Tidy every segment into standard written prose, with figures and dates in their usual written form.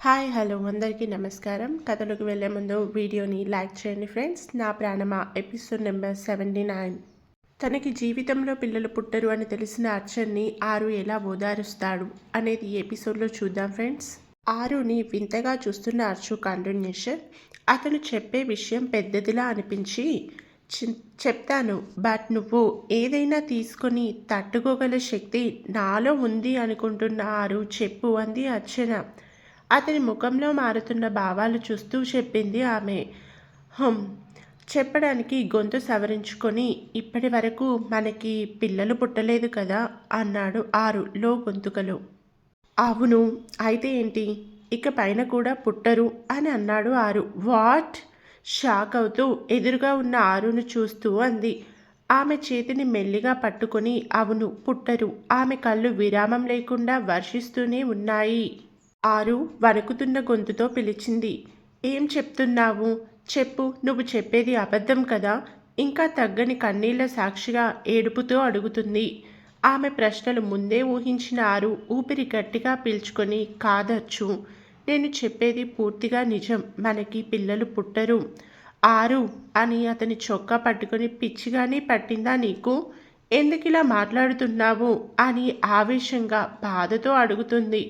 Hi hello అందరికీ నమస్కారం. కథలోకి వెళ్ళే ముందు వీడియోని లైక్ చేయండి ఫ్రెండ్స్. నా ప్రాణమా ఎపిసోడ్ నెంబర్ 79. తనకి జీవితంలో పిల్లలు పుట్టరు అని తెలిసిన అర్చన్ని ఆరు ఎలా ఓదారుస్తాడు అనేది ఈ ఎపిసోడ్లో చూద్దాం ఫ్రెండ్స్. ఆరుని వింతగా చూస్తున్న అర్చు కంటిన్యూషన్. అతను చెప్పే విషయం పెద్దదిలా అనిపించి చెప్తాను, బట్ నువ్వు ఏదైనా తీసుకొని తట్టుకోగల శక్తి నాలో ఉంది అనుకుంటున్న ఆరు చెప్పు అంది అర్చన. అతని ముఖంలో మారుతున్న భావాలు చూస్తూ చెప్పింది ఆమె. చెప్పడానికి గొంతు సవరించుకొని ఇప్పటి వరకు మనకి పిల్లలు పుట్టలేదు కదా అన్నాడు ఆరు లో గొంతుకలో. అవును, అయితే ఏంటి, ఇక పైన కూడా పుట్టరు అని అన్నాడు ఆరు. వాట్? షాక్ అవుతూ ఎదురుగా ఉన్న ఆరును చూస్తూ అంది. ఆమె చేతిని మెల్లిగా పట్టుకొని అవును పుట్టరు. ఆమె కళ్ళు విరామం లేకుండా వర్షిస్తూనే ఉన్నాయి. ఆరు వణుకుతున్న గొంతుతో పిలిచింది. ఏం చెప్తున్నావు? చెప్పు, నువ్వు చెప్పేది అబద్ధం కదా? ఇంకా తగ్గని కన్నీళ్ల సాక్షిగా ఏడుపుతో అడుగుతుంది. ఆమె ప్రశ్నలు ముందే ఊహించిన ఆరు ఊపిరి గట్టిగా పీల్చుకొని కాదచ్చు, నేను చెప్పేది పూర్తిగా నిజం, మనకి పిల్లలు పుట్టరు. ఆరు అని అతని చొక్కా పట్టుకొని పిచ్చిగానే పట్టిందా నీకు? ఎందుకిలా మాట్లాడుతున్నావు అని ఆవేశంగా బాధతో అడుగుతుంది.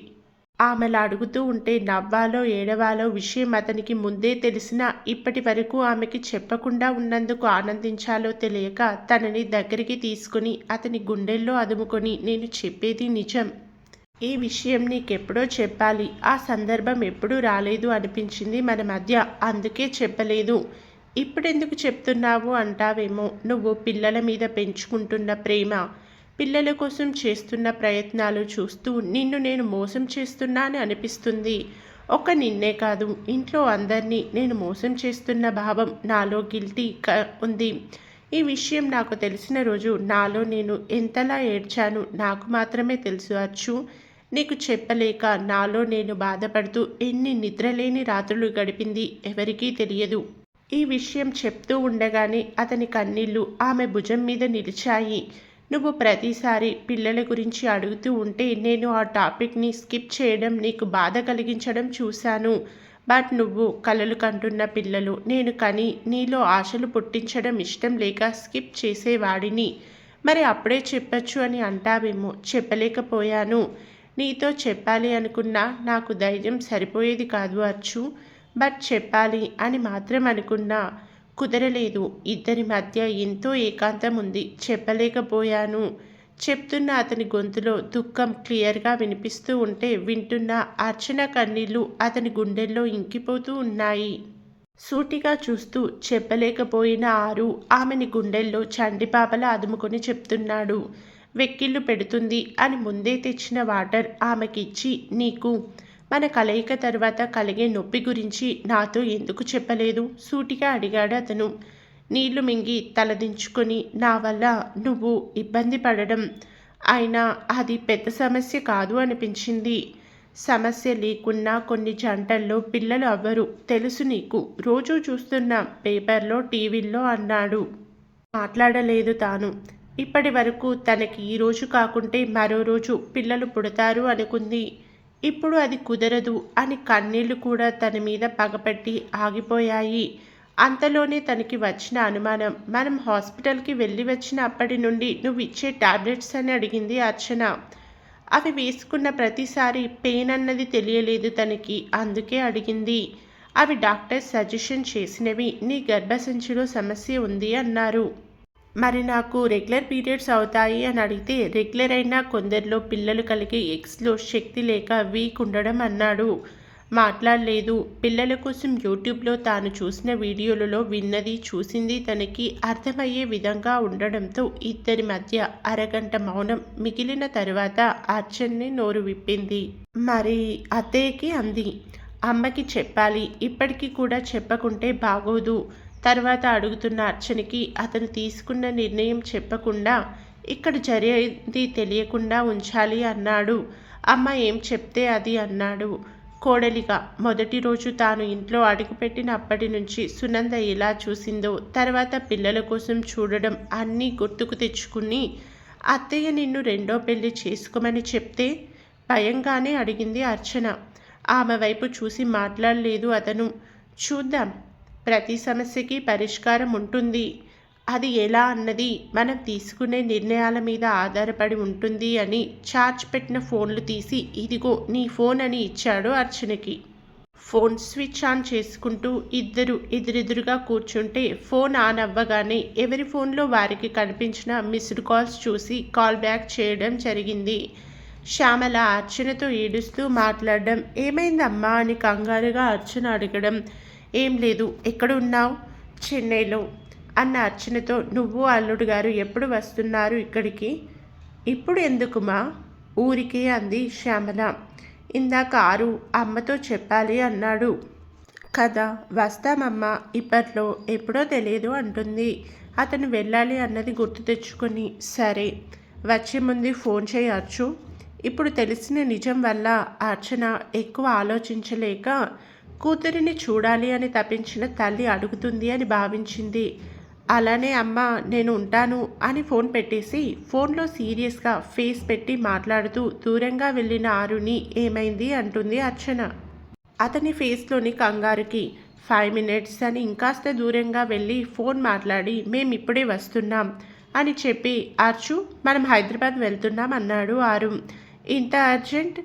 ఆమెలా అడుగుతూ ఉంటే నవ్వాలో ఏడవాలో విషయం అతనికి ముందే తెలిసినా ఇప్పటి వరకు ఆమెకి చెప్పకుండా ఉన్నందుకు ఆనందించాలో తెలియక తనని దగ్గరికి తీసుకుని అతని గుండెల్లో అదుముకొని నేను చెప్పేది నిజం, ఈ విషయం నీకెప్పుడో చెప్పాలి, ఆ సందర్భం ఎప్పుడూ రాలేదు అనిపించింది మన మధ్య, అందుకే చెప్పలేదు. ఇప్పుడెందుకు చెప్తున్నావు అంటావేమో, నువ్వు పిల్లల మీద పెంచుకుంటున్న ప్రేమ, పిల్లల కోసం చేస్తున్న ప్రయత్నాలు చూస్తూ నిన్ను నేను మోసం చేస్తున్నానని అనిపిస్తుంది. ఒక నిన్నే కాదు, ఇంట్లో అందరినీ నేను మోసం చేస్తున్న భావం నాలో గిల్టీ ఉంది. ఈ విషయం నాకు తెలిసిన రోజు నాలో నేను ఎంతలా ఏడ్చాను నాకు మాత్రమే తెలుసు అచ్చు. నీకు చెప్పలేక నాలో నేను బాధపడుతూ ఎన్ని నిద్రలేని రాత్రులు గడిపింది ఎవరికీ తెలియదు. ఈ విషయం చెప్తూ ఉండగానే అతని కన్నీళ్లు ఆమె భుజం మీద నిలిచాయి. నువ్వు ప్రతిసారి పిల్లల గురించి అడుగుతూ ఉంటే నేను ఆ టాపిక్ని స్కిప్ చేయడం, నీకు బాధ కలిగించడం చూశాను. బట్ నువ్వు కలలు కంటున్న పిల్లలు నేను కని నీలో ఆశలు పుట్టించడం ఇష్టం లేక స్కిప్ చేసేవాడిని. మరి అప్పుడే చెప్పచ్చు అని అంటావేమో, చెప్పలేకపోయాను. నీతో చెప్పాలి అనుకున్నా నాకు ధైర్యం సరిపోయేది కాదు అచ్చు. బట్ చెప్పాలి అని మాత్రం అనుకున్నా, కుదరలేదు. ఇద్దరి మధ్య ఎంతో ఏకాంతం ఉంది, చెప్పలేకపోయాను. చెప్తున్న అతని గొంతులో దుఃఖం క్లియర్గా వినిపిస్తూ ఉంటే వింటున్న అర్చన కన్నీళ్లు అతని గుండెల్లో ఇంకిపోతూ ఉన్నాయి. సూటిగా చూస్తూ చెప్పలేకపోయిన ఆరు ఆమెని గుండెల్లో చండిపాపలా అదుముకొని చెప్తున్నాడు. వెక్కిళ్ళు పెడుతుంది అని ముందే తెచ్చిన వాటర్ ఆమెకిచ్చి నీకు మన కలయిక తర్వాత కలిగే నొప్పి గురించి నాతో ఎందుకు చెప్పలేదు సూటిగా అడిగాడు అతను. నీళ్లు మింగి తలదించుకొని నా వల్ల నువ్వు ఇబ్బంది పడడం అయినా అది పెద్ద సమస్య కాదు అనిపించింది. సమస్య లేకున్నా కొన్ని జంటల్లో పిల్లలు అవ్వరు తెలుసు నీకు, రోజూ చూస్తున్నాం పేపర్లో టీవీల్లో అన్నాడు. మాట్లాడలేదు తాను. ఇప్పటి వరకు తనకి ఈరోజు కాకుంటే మరో రోజు పిల్లలు పుడతారు అనుకుంది. ఇప్పుడు అది కుదరదు అని కన్నీళ్లు కూడా తన మీద పగపట్టి ఆగిపోయాయి. అంతలోనే తనకి వచ్చిన అనుమానం, మనం హాస్పిటల్కి వెళ్ళి వచ్చిన అప్పటి నుండి నువ్వు ఇచ్చే టాబ్లెట్స్ అని అడిగింది అర్చన. అవి వేసుకున్న ప్రతిసారి పెయిన్ అన్నది తెలియలేదు తనకి, అందుకే అడిగింది. అవి డాక్టర్ సజెషన్ చేసినవి, నీ గర్భసంచిలో సమస్య ఉంది అన్నారు. మరి నాకు రెగ్యులర్ పీరియడ్స్ అవుతాయి అని అడిగితే రెగ్యులర్ అయినా కొందరిలో పిల్లలు కలిగే ఎగ్స్లో శక్తి లేక వీక్ ఉండడం అన్నాడు. మాట్లాడలేదు. పిల్లల కోసం యూట్యూబ్లో తాను చూసిన వీడియోలలో విన్నది చూసింది తనకి అర్థమయ్యే విధంగా ఉండడంతో ఇద్దరి మధ్య అరగంట మౌనం మిగిలిన తరువాత అర్చన్ని నోరు విప్పింది. మరి అత్తయ్యకి అంది. అమ్మకి చెప్పాలి, ఇప్పటికీ కూడా చెప్పకుంటే బాగోదు. తర్వాత అడుగుతున్న అర్చనకి అతను తీసుకున్న నిర్ణయం చెప్పకుండా ఇక్కడ జరిగేది తెలియకుండా ఉంచాలి అన్నాడు. అమ్మ ఏం చెప్తే అది అన్నాడు. కోడలిగా మొదటి రోజు తాను ఇంట్లో అడుగుపెట్టినప్పటి నుంచి సునంద ఎలా చూసిందో, తర్వాత పిల్లల కోసం చూడడం అన్నీ గుర్తుకు తెచ్చుకుని అత్తయ్య నిన్ను రెండో పెళ్లి చేసుకోమని చెప్తే భయంగానే అడిగింది అర్చన. ఆమె వైపు చూసి మాట్లాడలేదు అతను. చూద్దాం. ప్రతి సమస్యకి పరిష్కారం ఉంటుంది. అది ఎలా అన్నది మనం తీసుకునే నిర్ణయాల మీద ఆధారపడి ఉంటుంది అని చార్జ్ పెట్టిన ఫోన్లు తీసి ఇదిగో నీ ఫోన్ అని ఇచ్చాడు అర్చనకి. ఫోన్ స్విచ్ ఆన్ చేసుకుంటూ ఇద్దరు ఎదురెదురుగా కూర్చుంటే ఫోన్ ఆన్ అవ్వగానే ఎవరి ఫోన్లో వారికి కనిపించిన మిస్డ్ కాల్స్ చూసి కాల్ బ్యాక్ చేయడం జరిగింది. శ్యామల అర్చనతో ఏడుస్తూ మాట్లాడడం, ఏమైందమ్మా అని కంగారుగా అర్చన అడగడం, ఏం లేదు, ఎక్కడున్నావు? చెన్నైలో అన్న అర్చనతో, నువ్వు అల్లుడు గారు ఎప్పుడు వస్తున్నారు ఇక్కడికి? ఇప్పుడు ఎందుకుమా? ఊరికే అంది శ్యామల. ఇందాక ఆరు అమ్మతో చెప్పాలి అన్నాడు కదా, వస్తామమ్మా, ఇప్పట్లో ఎప్పుడో తెలియదు అంటుంది. అతను వెళ్ళాలి అన్నది గుర్తు తెచ్చుకొని, సరే వచ్చే ముందు ఫోన్ చేయొచ్చు. ఇప్పుడు తెలిసిన నిజం వల్ల అర్చన ఎక్కువ ఆలోచించలేక కూతురిని చూడాలి అని తప్పించిన తల్లి అడుగుతుంది అని భావించింది. అలానే అమ్మ, నేను ఉంటాను అని ఫోన్ పెట్టేసి ఫోన్లో సీరియస్గా ఫేస్ పెట్టి మాట్లాడుతూ దూరంగా వెళ్ళిన ఆరుని ఏమైంది అంటుంది అర్చన. అతని ఫేస్లోని కంగారుకి 5 మినిట్స్ అని ఇంకాస్త దూరంగా వెళ్ళి ఫోన్ మాట్లాడి మేమిప్పుడే వస్తున్నాం అని చెప్పి, అర్చు మనం హైదరాబాద్ వెళ్తున్నాం అన్నాడు ఆరు. ఇంత అర్జెంట్?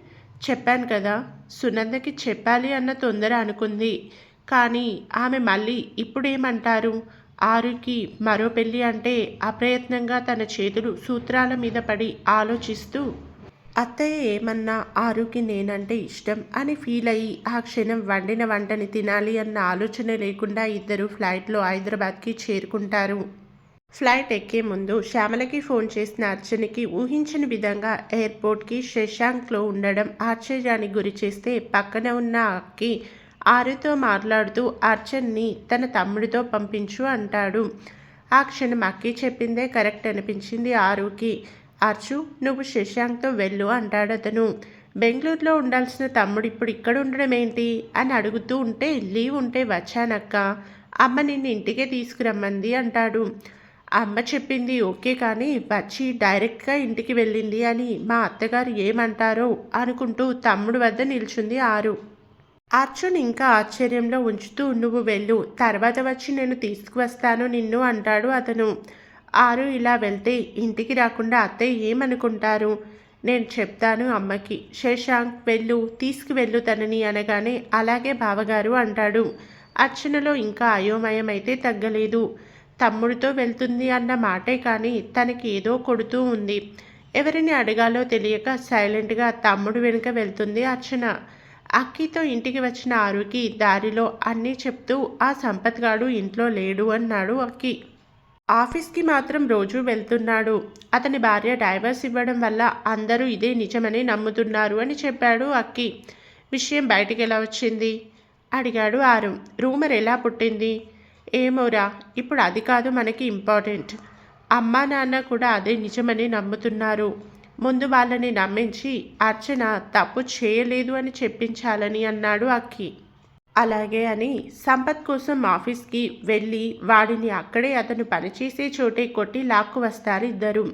చెప్పాను కదా, సునందకి చెప్పాలి అన్న తొందర అనుకుంది. కానీ ఆమె మళ్ళీ ఇప్పుడేమంటారు? ఆరుకి మరో పెళ్ళి అంటే అప్రయత్నంగా తన చేతులు సూత్రాల మీద పడి ఆలోచిస్తూ, అత్తయ్య ఏమన్నా ఆరుకి నేనంటే ఇష్టం అని ఫీల్ అయ్యి ఆ క్షణం వండిన వంటని తినాలి అన్న ఆలోచన లేకుండా ఇద్దరు ఫ్లైట్లో హైదరాబాద్కి చేరుకుంటారు. ఫ్లైట్ ఎక్కే ముందు శ్యామలకి ఫోన్ చేసిన అర్చనకి ఊహించని విధంగా ఎయిర్పోర్ట్కి శశాంక్లో ఉండడం ఆశ్చర్యానికి గురి చేస్తే పక్కన ఉన్న అక్కి ఆరుతో మాట్లాడుతూ అర్చన్ని తన తమ్ముడితో పంపించు అంటాడు. ఆ క్షణం అక్కి చెప్పిందే కరెక్ట్ అనిపించింది ఆరుకి. అర్చు నువ్వు శశాంక్తో వెళ్ళు అంటాడు అతను. బెంగళూరులో ఉండాల్సిన తమ్ముడు ఇప్పుడు ఇక్కడ ఉండడం ఏంటి అని అడుగుతూ ఉంటే, లీవ్ ఉంటే వచ్చానక్క, అమ్మ నిన్ను ఇంటికే తీసుకురమ్మంది అంటాడు. అమ్మ చెప్పింది ఓకే, కానీ వచ్చి డైరెక్ట్గా ఇంటికి వెళ్ళింది అని మా అత్తగారు ఏమంటారో అనుకుంటూ తమ్ముడు వద్ద నిల్చుంది ఆరు. అర్జున్ ఇంకా ఆశ్చర్యంలో ఉంచుతూ, నువ్వు వెళ్ళు, తర్వాత వచ్చి నేను తీసుకువస్తాను నిన్ను అంటాడు అతను. ఆరు ఇలా వెళ్తే ఇంటికి రాకుండా అత్తయ్య ఏమనుకుంటారు? నేను చెప్తాను అమ్మకి. శశాంక్ వెళ్ళు, తీసుకువెళ్ళు తనని అనగానే అలాగే బావగారు అంటాడు. అర్చనలో ఇంకా అయోమయం అయితే తగ్గలేదు. తమ్ముడితో వెళ్తుంది అన్న మాటే కానీ తనకి ఏదో కొడుతూ ఉంది. ఎవరిని అడగాలో తెలియక సైలెంట్గా తమ్ముడు వెనుక వెళ్తుంది అర్చన. అక్కితో ఇంటికి వచ్చిన ఆరుకి దారిలో అన్నీ చెప్తూ ఆ సంపత్ గాడు ఇంట్లో లేడు అన్నాడు అక్కి. ఆఫీస్కి మాత్రం రోజు వెళ్తున్నాడు. అతని భార్య డైవర్స్ ఇవ్వడం వల్ల అందరూ ఇదే నిజమని నమ్ముతున్నారు అని చెప్పాడు అక్కి. విషయం బయటికి ఎలా వచ్చింది అడిగాడు ఆరు. రూమర్ ఎలా పుట్టింది? ఏమోరా, ఇప్పుడు అది కాదు మనకి ఇంపార్టెంట్. అమ్మా నాన్న కూడా అదే నిజమని నమ్ముతున్నారు. ముందు వాళ్ళని నమ్మించి అర్చన తప్పు చేయలేదు అని చెప్పించాలని అన్నాడు అక్కి. అలాగే అని సంపత్ కోసం ఆఫీస్కి వెళ్ళి వాడిని అక్కడే అతను పనిచేసే చోటే కొట్టి లాక్కు వస్తారు ఇద్దరు.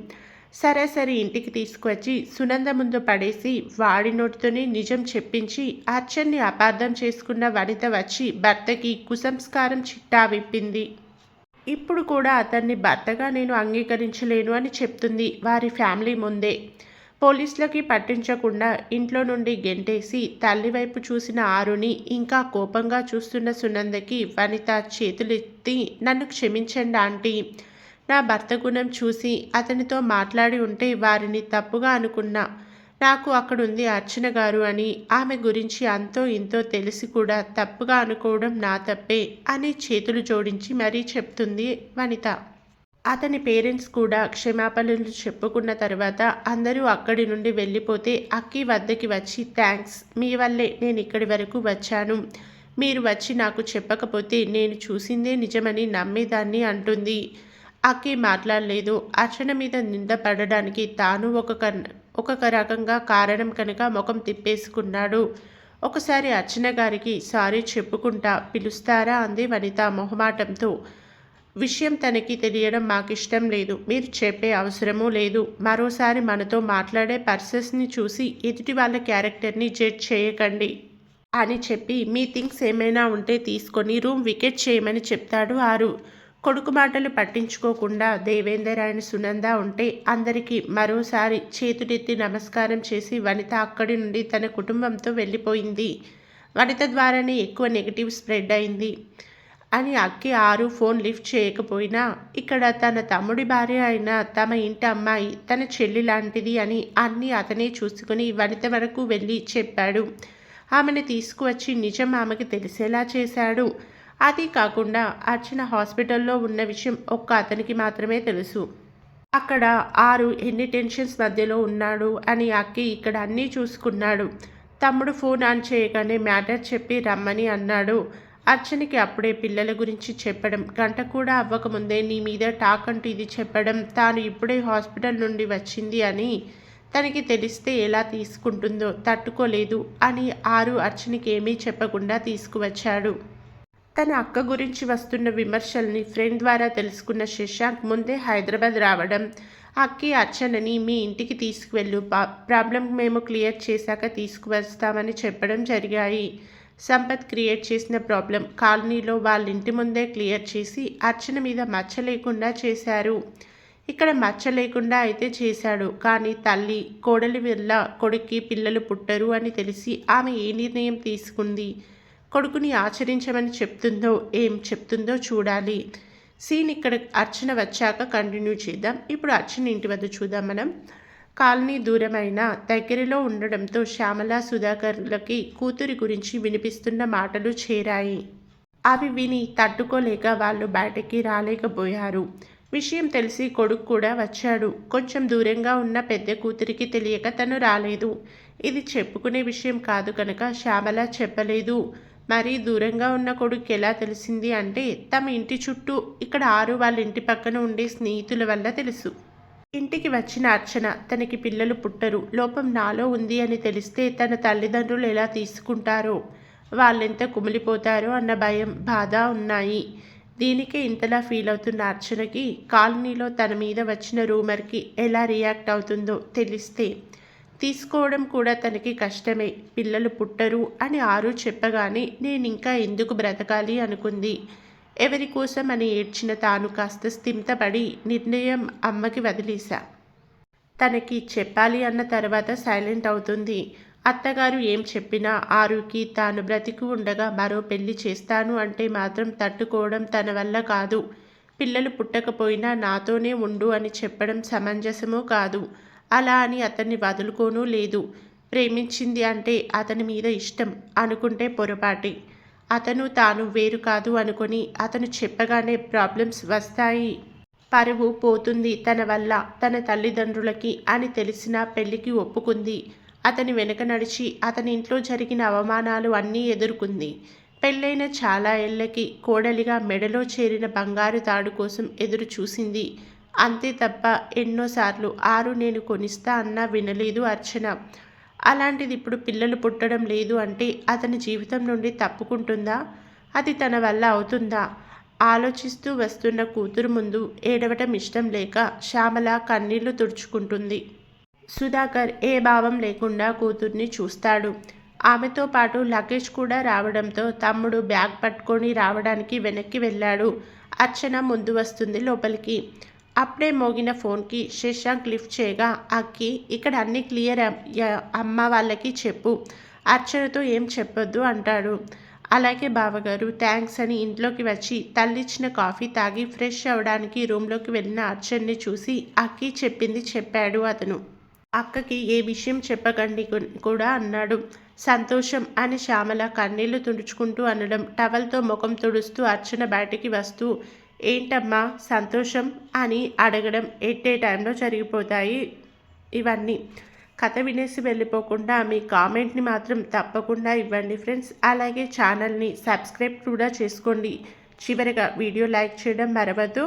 సరే ఇంటికి తీసుకువచ్చి సునంద ముందు పడేసి వాడి నోటితోనే నిజం చెప్పించి అర్చన్ని అపార్థం చేసుకున్న వనిత వచ్చి భర్తకి కుసంస్కారం చిట్టా విప్పింది. ఇప్పుడు కూడా అతన్ని భర్తగా నేను అంగీకరించలేను అని చెప్తుంది వారి ఫ్యామిలీ ముందే. పోలీసులకి పట్టించకుండా ఇంట్లో నుండి గెంటేసి తల్లి వైపు చూసిన ఆరుని ఇంకా కోపంగా చూస్తున్న సునందకి వనిత చేతులెత్తి, నన్ను క్షమించండి ఆంటీ, నా భర్త గుణం చూసి అతనితో మాట్లాడి ఉంటే వారిని తప్పుగా అనుకున్నా. నాకు అక్కడుంది అర్చన గారు అని, ఆమె గురించి అంతో ఇంతో తెలిసి కూడా తప్పుగా అనుకోవడం నా తప్పే అని చేతులు జోడించి మరీ చెప్తుంది వనిత. అతని పేరెంట్స్ కూడా క్షమాపణలు చెప్పుకున్న తర్వాత అందరూ అక్కడి నుండి వెళ్ళిపోతే అక్కి వద్దకి వచ్చి, థ్యాంక్స్, మీ వల్లే నేను ఇక్కడి వరకు వచ్చాను. మీరు వచ్చి నాకు చెప్పకపోతే నేను చూసిందే నిజమని నమ్మేదాన్ని అంటుంది. అక్కి మాట్లాడలేదు. అర్చన మీద నింద పడడానికి తాను ఒక రకంగా కారణం కనుక ముఖం తిప్పేసుకున్నాడు. ఒకసారి అర్చన గారికి సారీ చెప్పుకుంటా పిలుస్తారా అంది వనిత మొహమాటంతో. విషయం తనకి తెలియడం మాకిష్టం లేదు, మీరు చెప్పే అవసరమూ లేదు. మరోసారి మనతో మాట్లాడే పర్సన్స్ని చూసి ఎదుటి వాళ్ళ క్యారెక్టర్ని జడ్జ్ చేయకండి. అని చెప్పి మీ థింగ్స్ ఏమైనా ఉంటే తీసుకొని రూమ్ వికెట్ చేయమని చెప్తాడు ఆరు. కొడుకు మాటలు పట్టించుకోకుండా దేవేందర్ అండ్ సునంద ఉంటే అందరికీ మరోసారి చేతులెత్తి నమస్కారం చేసి వనిత అక్కడి నుండి తన కుటుంబంతో వెళ్ళిపోయింది. వనిత ద్వారానే ఎక్కువ నెగిటివ్ స్ప్రెడ్ అయింది అని అక్కి ఆరు ఫోన్ లిఫ్ట్ చేయకపోయినా ఇక్కడ తన తమ్ముడి భార్య అయిన తమ ఇంటి అమ్మాయి తన చెల్లి లాంటిది అని అన్నీ అతనే చూసుకుని వనిత వరకు వెళ్ళి చెప్పాడు. ఆమెను తీసుకువచ్చి నిజం ఆమెకి తెలిసేలా చేశాడు. అది కాకుండా అర్చన హాస్పిటల్లో ఉన్న విషయం ఒక్క అతనికి మాత్రమే తెలుసు. అక్కడ ఆరు ఎన్ని టెన్షన్స్ మధ్యలో ఉన్నాడు అని అక్కి ఇక్కడ అన్నీ చూసుకున్నాడు. తమ్ముడు ఫోన్ ఆన్ చేయగానే మ్యాటర్ చెప్పి రమ్మని అన్నాడు. అర్చనకి అప్పుడే పిల్లల గురించి చెప్పడం, గంట కూడా అవ్వకముందే నీ మీద టాక్ అంటూ ఇది చెప్పడం, తాను ఇప్పుడే హాస్పిటల్ నుండి వచ్చింది అని తనకి తెలిస్తే ఎలా తీసుకుంటుందో తట్టుకోలేదు అని ఆరు అర్చనకి ఏమీ చెప్పకుండా తీసుకువచ్చాడు. తన అక్క గురించి వస్తున్న విమర్శల్ని ఫ్రెండ్ ద్వారా తెలుసుకున్న శశాంక్ ముందే హైదరాబాద్ రావడం, అక్కి అర్చనని మీ ఇంటికి తీసుకువెళ్ళు, ప్రాబ్లం మేము క్లియర్ చేశాక తీసుకువస్తామని చెప్పడం జరిగాయి. సంపత్ క్రియేట్ చేసిన ప్రాబ్లం కాలనీలో వాళ్ళ ఇంటి ముందే క్లియర్ చేసి అర్చన మీద మచ్చ లేకుండా చేశారు. ఇక్కడ మచ్చ లేకుండా అయితే చేశాడు, కానీ తల్లి కోడలి వల్ల కొడుక్కి పిల్లలు పుట్టరు అని తెలిసి ఆమె ఏ నిర్ణయం తీసుకుంది, కొడుకుని ఆచరించమని చెప్తుందో ఏం చెప్తుందో చూడాలి. సీన్ ఇక్కడ అర్చన వచ్చాక కంటిన్యూ చేద్దాం. ఇప్పుడు అర్చన ఇంటి వద్ద చూద్దాం మనం. కాలనీ దూరమైన దగ్గరలో ఉండడంతో శ్యామల సుధాకర్లకి కూతురి గురించి వినిపిస్తున్న మాటలు చేరాయి. అవి విని తట్టుకోలేక వాళ్ళు బయటకి రాలేకపోయారు. విషయం తెలిసి కొడుకు కూడా వచ్చాడు. కొంచెం దూరంగా ఉన్న పెద్ద కూతురికి తెలియక తను రాలేదు. ఇది చెప్పుకునే విషయం కాదు కనుక శ్యామల చెప్పలేదు. మరీ దూరంగా ఉన్న కొడుకు ఎలా తెలిసింది అంటే తమ ఇంటి చుట్టూ ఇక్కడ ఆరు వాళ్ళ ఇంటి పక్కన ఉండే స్నేహితుల వల్ల తెలుసు. ఇంటికి వచ్చిన అర్చన తనకి పిల్లలు పుట్టరు, లోపం నాలో ఉంది అని తెలిస్తే తన తల్లిదండ్రులు ఎలా తీసుకుంటారో, వాళ్ళెంత కుమిలిపోతారో అన్న భయం బాధ ఉన్నాయి. దీనికే ఇంతలా ఫీల్ అవుతున్న అర్చనకి కాలనీలో తన మీద వచ్చిన రూమర్కి ఎలా రియాక్ట్ అవుతుందో తెలిస్తే తీసుకోవడం కూడా తనకి కష్టమే. పిల్లలు పుట్టరు అని ఆరు చెప్పగానే నేనింకా ఎందుకు బ్రతకాలి అనుకుంది. ఎవరి కోసం అని ఏడ్చిన తాను కాస్త స్థిమితపడి నిర్ణయం అమ్మకి వదిలేశా. తనకి చెప్పాలి అన్న తర్వాత సైలెంట్ అవుతుంది. అత్తగారు ఏం చెప్పినా ఆరుకి తాను బ్రతికి ఉండగా మరో పెళ్లి చేస్తాను అంటే మాత్రం తట్టుకోవడం తన వల్ల కాదు. పిల్లలు పుట్టకపోయినా నాతోనే ఉండు అని చెప్పడం సమంజసమూ కాదు. అలా అని అతన్ని వదులుకోనూ లేదు. ప్రేమించింది అంటే అతని మీద ఇష్టం అనుకుంటే పొరపాటి. అతను తాను వేరు కాదు అనుకొని అతను చెప్పగానే ప్రాబ్లమ్స్ వస్తాయి. పరువు పోతుంది తన వల్ల, తన తల్లిదండ్రులకి అని తెలిసినా పెళ్లికి ఒప్పుకుంది. అతని వెనక నడిచి అతని ఇంట్లో జరిగిన అవమానాలు అన్నీ ఎదుర్కొంది. పెళ్ళైన చాలా ఏళ్లకి కోడలిగా మెడలో చేరిన బంగారు తాడు కోసం ఎదురు చూసింది. అంతే తప్ప ఎన్నోసార్లు ఆరు నేను కొనిస్తా అన్నా వినలేదు అర్చన. అలాంటిది ఇప్పుడు పిల్లలు పుట్టడం లేదు అంటే అతని జీవితం నుండి తప్పుకుంటుందా? అది తన వల్ల అవుతుందా? ఆలోచిస్తూ వస్తున్న కూతురు ముందు ఏడవటం ఇష్టం లేక శ్యామల కన్నీళ్లు తుడుచుకుంటుంది. సుధాకర్ ఏ భావం లేకుండా కూతుర్ని చూస్తాడు. ఆమెతో పాటు లగేజ్ కూడా రావడంతో తమ్ముడు బ్యాగ్ పట్టుకొని రావడానికి వెనక్కి వెళ్ళాడు. అర్చన ముందు వస్తుంది లోపలికి. అప్పుడే మోగిన ఫోన్కి శశాంక్ లిఫ్ట్ చేయగా అక్కి ఇక్కడ అన్నీ క్లియర్ అమ్మ వాళ్ళకి చెప్పు, అర్చనతో ఏం చెప్పొద్దు అంటాడు. అలాగే బావగారు థ్యాంక్స్ అని ఇంట్లోకి వచ్చి తల్లిచ్చిన కాఫీ తాగి ఫ్రెష్ అవడానికి రూమ్లోకి వెళ్ళిన అర్చన్ని చూసి అక్కి చెప్పింది చెప్పాడు అతను. అక్కకి ఏ విషయం చెప్పకండి కూడా అన్నాడు. సంతోషం అని శ్యామల కన్నీళ్లు తుడుచుకుంటూ అనడం, టవల్తో ముఖం తుడుస్తూ అర్చన బయటికి వస్తూ ఏంటమ్మా సంతోషం అని అడగడం ఎట్టే టైంలో జరిగిపోతాయి ఇవన్నీ. కథ వినేసి వెళ్ళిపోకుండా మీ కామెంట్ని మాత్రం తప్పకుండా ఇవ్వండి ఫ్రెండ్స్. అలాగే ఛానల్ని సబ్స్క్రైబ్ కూడా చేసుకోండి. చివరిగా వీడియో లైక్ చేయడం మరవద్దు.